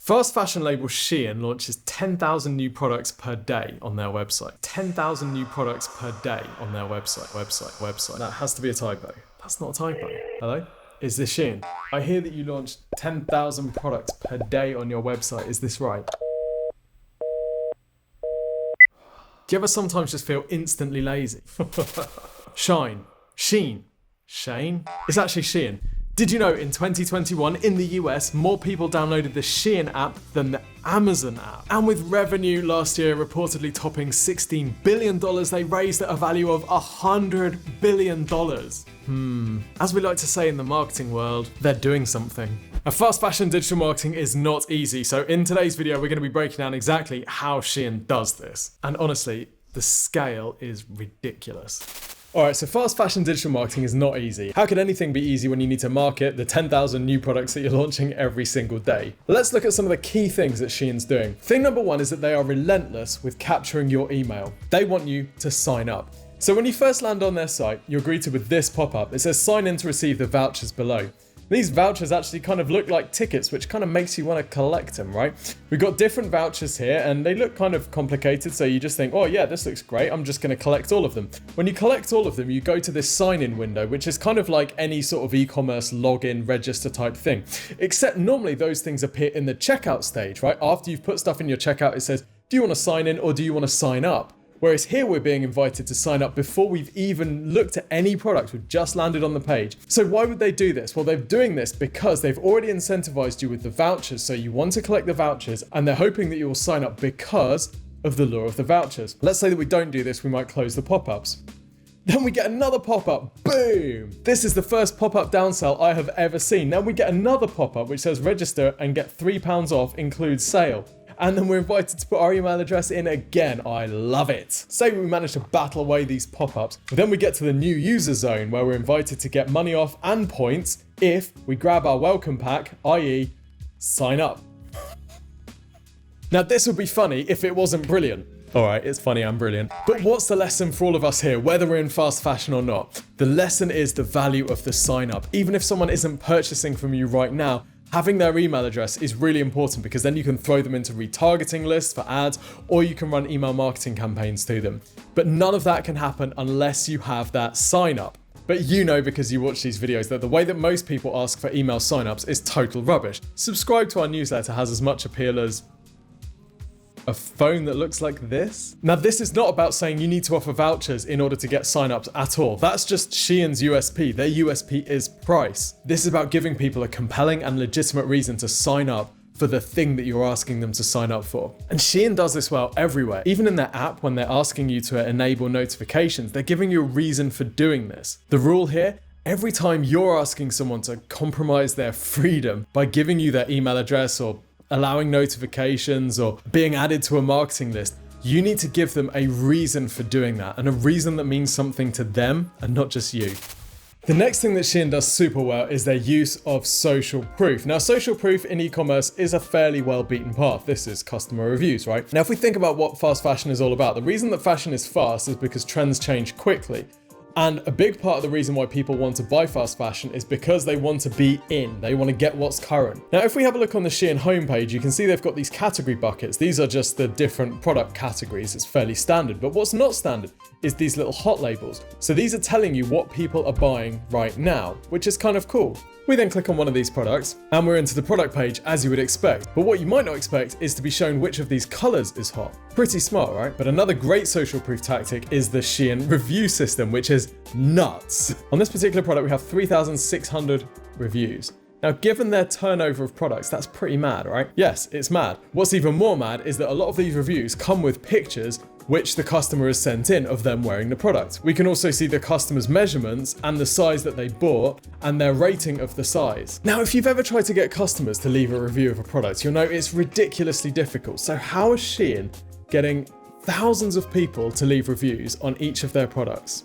Fast fashion label SHEIN launches 10,000 new products per day on their website. 10,000 new products per day on their website. That has to be a typo. That's not a typo. Hello? Is this SHEIN? I hear that you launched 10,000 products per day on your website. Is this right? Do you ever sometimes just feel instantly lazy? SHEIN. SHEIN? It's actually SHEIN. Did you know in 2021 in the US, more people downloaded the SHEIN app than the Amazon app? And with revenue last year reportedly topping $16 billion, they raised at a value of $100 billion. As we like to say in the marketing world, they're doing something. Now, fast fashion digital marketing is not easy, so in today's video, we're going to be breaking down exactly how SHEIN does this. And honestly, the scale is ridiculous. Alright, so fast fashion digital marketing is not easy. How could anything be easy when you need to market the 10,000 new products that you're launching every single day? Let's look at some of the key things that SHEIN's doing. Thing number one is that they are relentless with capturing your email. They want you to sign up. So when you first land on their site, you're greeted with this pop-up. It says sign in to receive the vouchers below. These vouchers actually kind of look like tickets, which kind of makes you want to collect them, right? We've got different vouchers here and they look kind of complicated. So you just think, oh yeah, this looks great. I'm just going to collect all of them. When you collect all of them, you go to this sign-in window, which is kind of like any sort of e-commerce login register type thing. Except normally those things appear in the checkout stage, right? After you've put stuff in your checkout, it says, do you want to sign in or do you want to sign up? Whereas here we're being invited to sign up before we've even looked at any product, we've just landed on the page. So why would they do this? Well, they're doing this because they've already incentivized you with the vouchers. So you want to collect the vouchers and they're hoping that you will sign up because of the lure of the vouchers. Let's say that we don't do this, we might close the pop-ups. Then we get another pop-up, boom! This is the first pop-up downsell I have ever seen. Now we get another pop-up which says register and get £3 off, includes sale. And then we're invited to put our email address in again. I love it. Say we manage to battle away these pop-ups. Then we get to the new user zone where we're invited to get money off and points if we grab our welcome pack, i.e. sign up. Now this would be funny if it wasn't brilliant. Alright, it's funny and brilliant. But what's the lesson for all of us here, whether we're in fast fashion or not? The lesson is the value of the sign up. Even if someone isn't purchasing from you right now, having their email address is really important because then you can throw them into retargeting lists for ads or you can run email marketing campaigns to them. But none of that can happen unless you have that sign up. But you know, because you watch these videos, that the way that most people ask for email signups is total rubbish. Subscribe to our newsletter has as much appeal as a phone that looks like this? Now, this is not about saying you need to offer vouchers in order to get signups at all. That's just SHEIN's USP. Their USP is price. This is about giving people a compelling and legitimate reason to sign up for the thing that you're asking them to sign up for. And SHEIN does this well everywhere. Even in their app, when they're asking you to enable notifications, they're giving you a reason for doing this. The rule here, every time you're asking someone to compromise their freedom by giving you their email address or allowing notifications or being added to a marketing list, you need to give them a reason for doing that, and a reason that means something to them and not just you. The next thing that SHEIN does super well is their use of social proof. Now, social proof in e-commerce is a fairly well beaten path. This is customer reviews, right? Now, if we think about what fast fashion is all about, the reason that fashion is fast is because trends change quickly. And a big part of the reason why people want to buy fast fashion is because they want to be in. They want to get what's current. Now, if we have a look on the SHEIN homepage, you can see they've got these category buckets. These are just the different product categories. It's fairly standard. But what's not standard is these little hot labels. So these are telling you what people are buying right now, which is kind of cool. We then click on one of these products and we're into the product page as you would expect. But what you might not expect is to be shown which of these colors is hot. Pretty smart, right? But another great social proof tactic is the SHEIN review system, which is nuts. On this particular product, we have 3,600 reviews. Now, given their turnover of products, that's pretty mad, right? Yes, it's mad. What's even more mad is that a lot of these reviews come with pictures which the customer has sent in of them wearing the product. We can also see the customer's measurements and the size that they bought and their rating of the size. Now, if you've ever tried to get customers to leave a review of a product, you'll know it's ridiculously difficult. So how is SHEIN getting thousands of people to leave reviews on each of their products?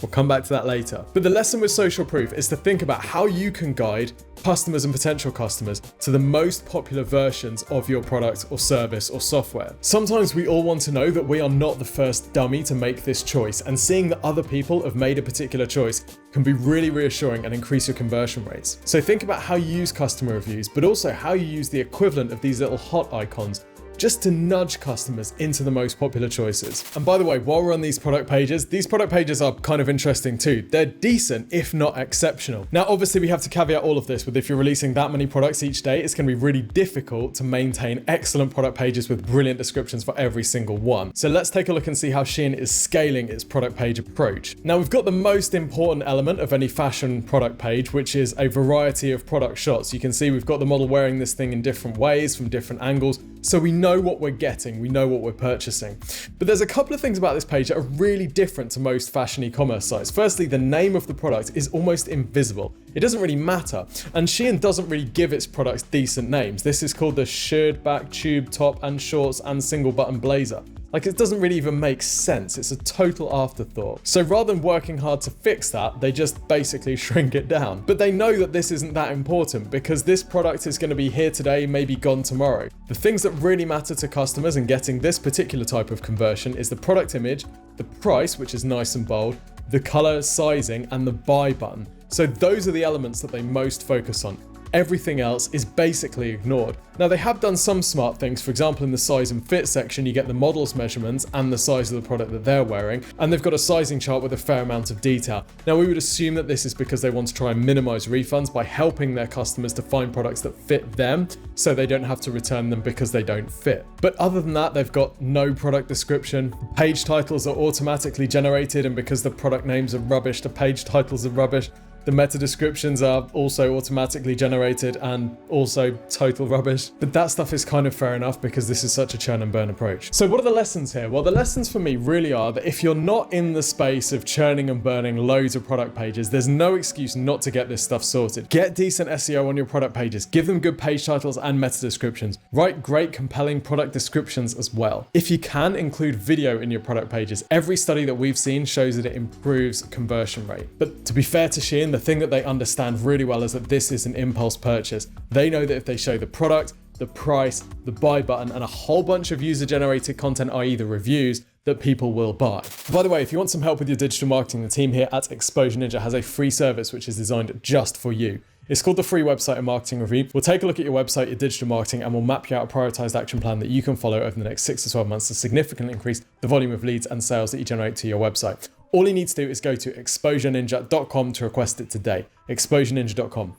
We'll come back to that later. But the lesson with social proof is to think about how you can guide customers and potential customers to the most popular versions of your product or service or software. Sometimes we all want to know that we are not the first dummy to make this choice, and seeing that other people have made a particular choice can be really reassuring and increase your conversion rates. So think about how you use customer reviews, but also how you use the equivalent of these little hot icons just to nudge customers into the most popular choices. And by the way, while we're on these product pages are kind of interesting too. They're decent, if not exceptional. Now, obviously we have to caveat all of this with if you're releasing that many products each day, it's going to be really difficult to maintain excellent product pages with brilliant descriptions for every single one. So let's take a look and see how SHEIN is scaling its product page approach. Now, we've got the most important element of any fashion product page, which is a variety of product shots. You can see we've got the model wearing this thing in different ways from different angles. So we know what we're getting, we know what we're purchasing. But there's a couple of things about this page that are really different to most fashion e-commerce sites. Firstly, the name of the product is almost invisible. It doesn't really matter. And SHEIN doesn't really give its products decent names. This is called the sheared back tube top and shorts and single button blazer. Like, it doesn't really even make sense. It's a total afterthought. So rather than working hard to fix that, they just basically shrink it down. But they know that this isn't that important because this product is going to be here today, maybe gone tomorrow. The things that really matter to customers and getting this particular type of conversion is the product image, the price, which is nice and bold, the color, sizing, and the buy button. So those are the elements that they most focus on. Everything else is basically ignored. Now, they have done some smart things. For example, in the size and fit section, you get the model's measurements and the size of the product that they're wearing, and they've got a sizing chart with a fair amount of detail. Now, we would assume that this is because they want to try and minimize refunds by helping their customers to find products that fit them, so they don't have to return them because they don't fit. But other than that, they've got no product description. Page titles are automatically generated, and because the product names are rubbish, the page titles are rubbish. The meta descriptions are also automatically generated and also total rubbish. But that stuff is kind of fair enough because this is such a churn and burn approach. So what are the lessons here? Well, the lessons for me really are that if you're not in the space of churning and burning loads of product pages, there's no excuse not to get this stuff sorted. Get decent SEO on your product pages. Give them good page titles and meta descriptions. Write great, compelling product descriptions as well. If you can, include video in your product pages. Every study that we've seen shows that it improves conversion rate. But to be fair to SHEIN, the thing that they understand really well is that this is an impulse purchase. They know that if they show the product, the price, the buy button, and a whole bunch of user-generated content, i.e. the reviews, that people will buy. By the way, if you want some help with your digital marketing, the team here at Exposure Ninja has a free service which is designed just for you. It's called the Free Website and Marketing Review. We'll take a look at your website, your digital marketing, and we'll map you out a prioritized action plan that you can follow over the next 6 to 12 months to significantly increase the volume of leads and sales that you generate to your website. All you need to do is go to exposureninja.com to request it today. exposureninja.com.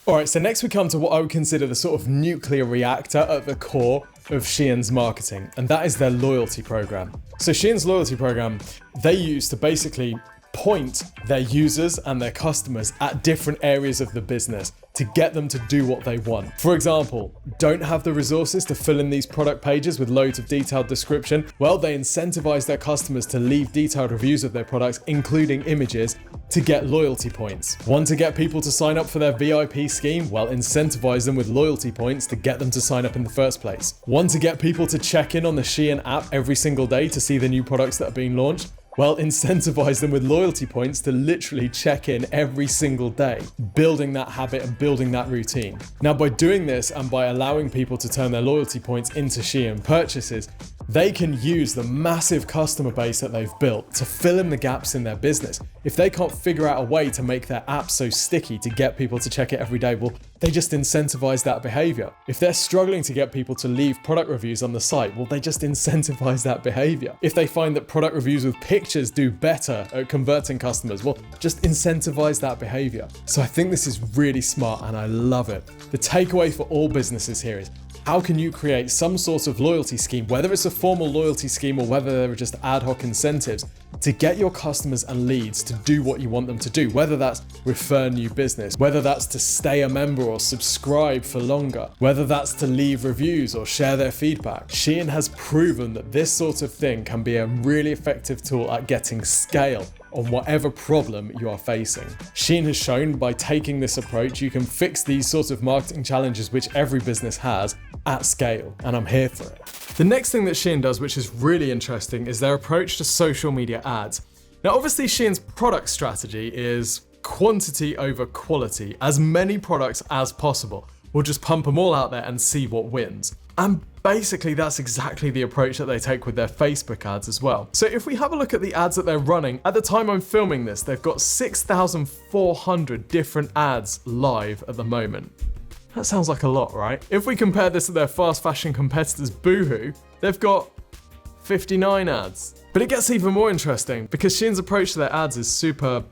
All right, so next we come to what I would consider the sort of nuclear reactor at the core of SHEIN's marketing, and that is their loyalty program. So SHEIN's loyalty program, they use to basically point their users and their customers at different areas of the business to get them to do what they want. For example, don't have the resources to fill in these product pages with loads of detailed description? Well, they incentivize their customers to leave detailed reviews of their products, including images, to get loyalty points. Want to get people to sign up for their VIP scheme? Well, incentivize them with loyalty points to get them to sign up in the first place. Want to get people to check in on the SHEIN app every single day to see the new products that are being launched? Well, incentivize them with loyalty points to literally check in every single day, building that habit and building that routine. Now, by doing this and by allowing people to turn their loyalty points into SHEIN purchases, they can use the massive customer base that they've built to fill in the gaps in their business. If they can't figure out a way to make their app so sticky to get people to check it every day, well, they just incentivize that behavior. If they're struggling to get people to leave product reviews on the site, well, they just incentivize that behavior. If they find that product reviews with pictures do better at converting customers, well, just incentivize that behavior. So I think this is really smart and I love it. The takeaway for all businesses here is, how can you create some sort of loyalty scheme, whether it's a formal loyalty scheme or whether they're just ad hoc incentives, to get your customers and leads to do what you want them to do, whether that's refer new business, whether that's to stay a member or subscribe for longer, whether that's to leave reviews or share their feedback. SHEIN has proven that this sort of thing can be a really effective tool at getting scale on whatever problem you are facing. SHEIN has shown by taking this approach, you can fix these sorts of marketing challenges which every business has at scale, and I'm here for it. The next thing that SHEIN does, which is really interesting, is their approach to social media ads. Now, obviously Shein's product strategy is quantity over quality, as many products as possible. We'll just pump them all out there and see what wins. And basically that's exactly the approach that they take with their Facebook ads as well. So if we have a look at the ads that they're running, at the time I'm filming this, they've got 6,400 different ads live at the moment. That sounds like a lot, right? If we compare this to their fast fashion competitors Boohoo, they've got 59 ads. But it gets even more interesting because Shein's approach to their ads is super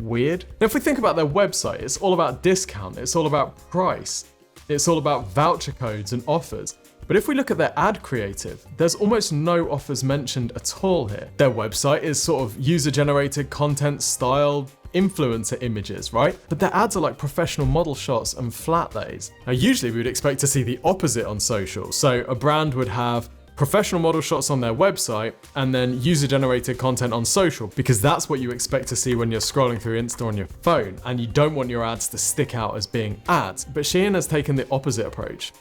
weird. Now, if we think about their website, it's all about discount, it's all about price, it's all about voucher codes and offers. But if we look at their ad creative, there's almost no offers mentioned at all here. Their website is sort of user-generated content style, influencer images, right? But their ads are like professional model shots and flat lays. Now, usually we would expect to see the opposite on social. So a brand would have professional model shots on their website and then user-generated content on social, because that's what you expect to see when you're scrolling through Insta on your phone, and you don't want your ads to stick out as being ads. But SHEIN has taken the opposite approach.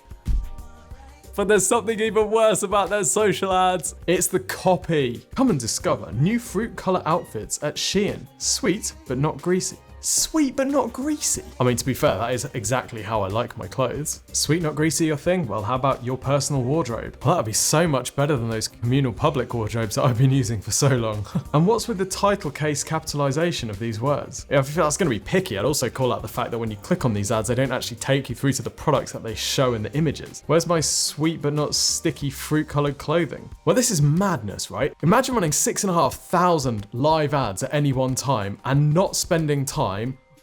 But there's something even worse about their social ads. It's the copy. Come and discover new fruit color outfits at SHEIN. Sweet, but not greasy. Sweet but not greasy. I mean, to be fair, that is exactly how I like my clothes. Sweet not greasy your thing? Well, how about your personal wardrobe? Well, that'd be so much better than those communal public wardrobes that I've been using for so long. And what's with the title case capitalization of these words? Yeah, if that's gonna be picky, I'd also call out the fact that when you click on these ads, they don't actually take you through to the products that they show in the images. Where's my sweet but not sticky fruit colored clothing? Well, this is madness, right? Imagine running 6,500 live ads at any one time and not spending time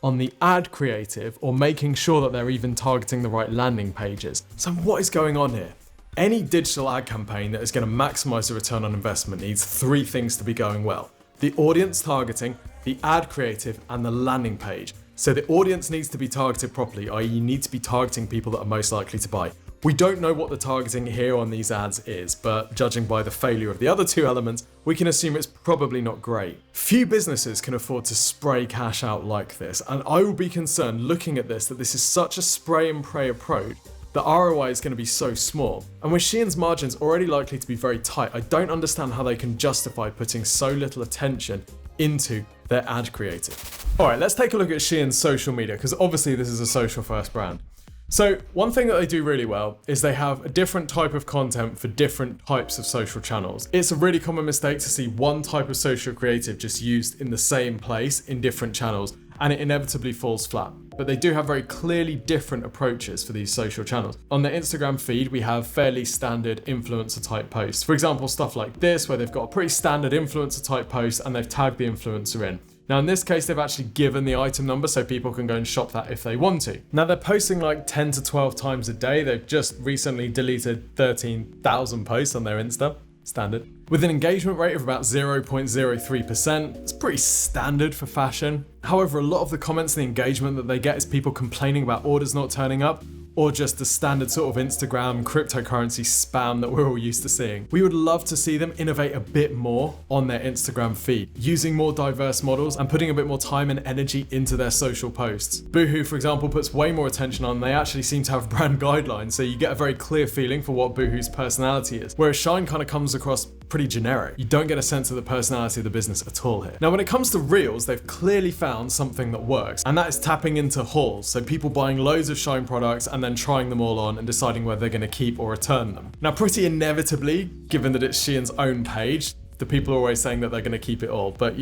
on the ad creative or making sure that they're even targeting the right landing pages. So what is going on here? Any digital ad campaign that is going to maximize the return on investment needs three things to be going well: the audience targeting, the ad creative, and the landing page. So the audience needs to be targeted properly, i.e. you need to be targeting people that are most likely to buy. We don't know what the targeting here on these ads is, but judging by the failure of the other two elements, we can assume it's probably not great. Few businesses can afford to spray cash out like this, and I would be concerned looking at this that this is such a spray and pray approach. The ROI is going to be so small. And with SHEIN's margins already likely to be very tight, I don't understand how they can justify putting so little attention into their ad creative. All right, let's take a look at SHEIN's social media, because obviously this is a social first brand. So one thing that they do really well is they have a different type of content for different types of social channels. It's a really common mistake to see one type of social creative just used in the same place in different channels, and it inevitably falls flat. But they do have very clearly different approaches for these social channels. On their Instagram feed, we have fairly standard influencer type posts. For example, stuff like this, where they've got a pretty standard influencer type post and they've tagged the influencer in. Now in this case, they've actually given the item number so people can go and shop that if they want to. Now they're posting like 10 to 12 times a day. They've just recently deleted 13,000 posts on their Insta, standard. With an engagement rate of about 0.03%, it's pretty standard for fashion. However, a lot of the comments and the engagement that they get is people complaining about orders not turning up, or just the standard sort of Instagram cryptocurrency spam that we're all used to seeing. We would love to see them innovate a bit more on their Instagram feed, using more diverse models and putting a bit more time and energy into their social posts. Boohoo, for example, puts way more attention on. They actually seem to have brand guidelines, so you get a very clear feeling for what Boohoo's personality is, whereas SHEIN kind of comes across pretty generic. You don't get a sense of the personality of the business at all here. Now, when it comes to Reels, they've clearly found something that works, and that is tapping into hauls. So people buying loads of SHEIN products and then trying them all on and deciding whether they're going to keep or return them. Now, pretty inevitably, given that it's SHEIN's own page, the people are always saying that they're going to keep it all, but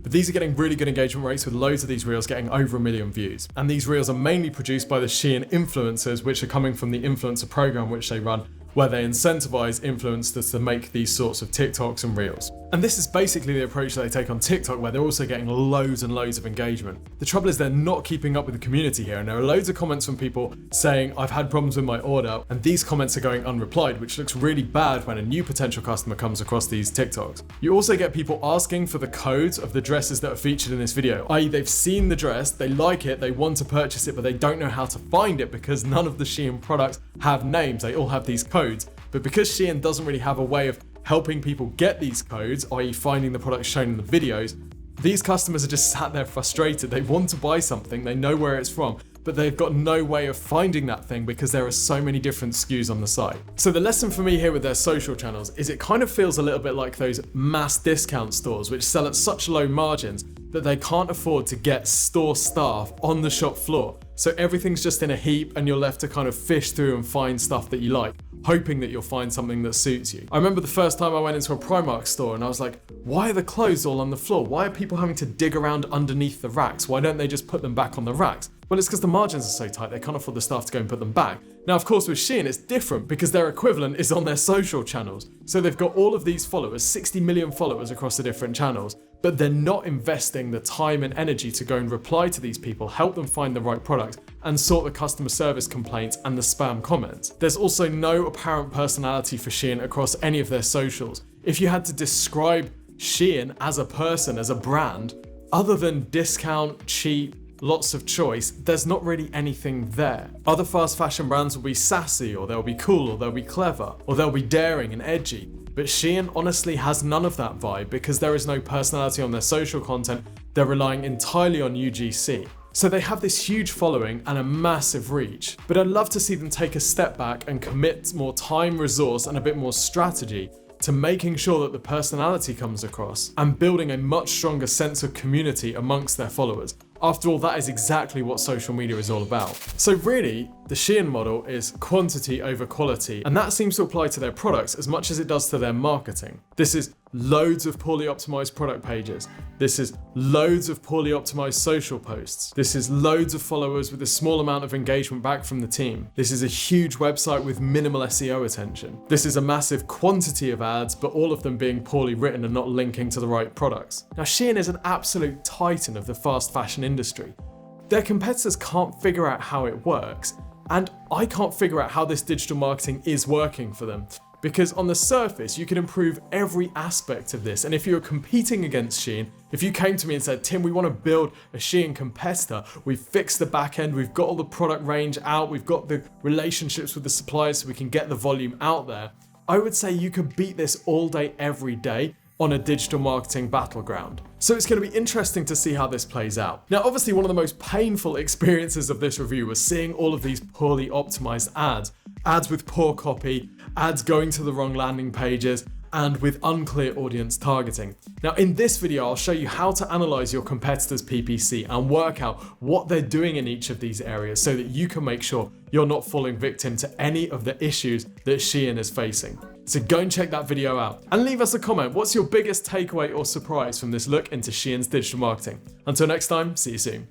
these are getting really good engagement rates, with loads of these reels getting over 1 million views. And these reels are mainly produced by the SHEIN influencers, which are coming from the influencer program which they run, where they incentivize influencers to make these sorts of TikToks and reels. And this is basically the approach that they take on TikTok, where they're also getting loads and loads of engagement. The trouble is they're not keeping up with the community here, and there are loads of comments from people saying, I've had problems with my order, and these comments are going unreplied, which looks really bad when a new potential customer comes across these TikToks. You also get people asking for the codes of the dresses that are featured in this video, i.e. they've seen the dress, they like it, they want to purchase it, but they don't know how to find it because none of the SHEIN products have names, they all have these codes. But because SHEIN doesn't really have a way of helping people get these codes, i.e. finding the products shown in the videos, these customers are just sat there frustrated. They want to buy something, they know where it's from, but they've got no way of finding that thing because there are so many different SKUs on the site. So the lesson for me here with their social channels is it kind of feels a little bit like those mass discount stores which sell at such low margins that they can't afford to get store staff on the shop floor. So everything's just in a heap and you're left to kind of fish through and find stuff that you like, hoping that you'll find something that suits you. I remember the first time I went into a Primark store and I was like, why are the clothes all on the floor? Why are people having to dig around underneath the racks? Why don't they just put them back on the racks? Well, it's because the margins are so tight, they can't afford the staff to go and put them back. Now, of course, with SHEIN, it's different because their equivalent is on their social channels. So they've got all of these followers, 60 million followers across the different channels, but they're not investing the time and energy to go and reply to these people, help them find the right product, and sort the customer service complaints and the spam comments. There's also no apparent personality for SHEIN across any of their socials. If you had to describe SHEIN as a person, as a brand, other than discount, cheap, lots of choice, there's not really anything there. Other fast fashion brands will be sassy, or they'll be cool, or they'll be clever, or they'll be daring and edgy. But SHEIN honestly has none of that vibe because there is no personality on their social content. They're relying entirely on UGC. So they have this huge following and a massive reach, but I'd love to see them take a step back and commit more time, resource, and a bit more strategy to making sure that the personality comes across and building a much stronger sense of community amongst their followers. After all, that is exactly what social media is all about. So really, the SHEIN model is quantity over quality, and that seems to apply to their products as much as it does to their marketing. This is loads of poorly optimized product pages. This is loads of poorly optimized social posts. This is loads of followers with a small amount of engagement back from the team. This is a huge website with minimal SEO attention. This is a massive quantity of ads, but all of them being poorly written and not linking to the right products. Now, SHEIN is an absolute titan of the fast fashion industry. Their competitors can't figure out how it works, and I can't figure out how this digital marketing is working for them. Because on the surface, you can improve every aspect of this. And if you're competing against SHEIN, if you came to me and said, Tim, we want to build a SHEIN competitor, we've fixed the back end, we've got all the product range out, we've got the relationships with the suppliers so we can get the volume out there, I would say you could beat this all day, every day on a digital marketing battleground. So it's going to be interesting to see how this plays out. Now, obviously, one of the most painful experiences of this review was seeing all of these poorly optimized ads with poor copy, ads going to the wrong landing pages, and with unclear audience targeting. Now, in this video, I'll show you how to analyze your competitors' PPC and work out what they're doing in each of these areas so that you can make sure you're not falling victim to any of the issues that SHEIN is facing. So go and check that video out and leave us a comment. What's your biggest takeaway or surprise from this look into SHEIN's digital marketing? Until next time, see you soon.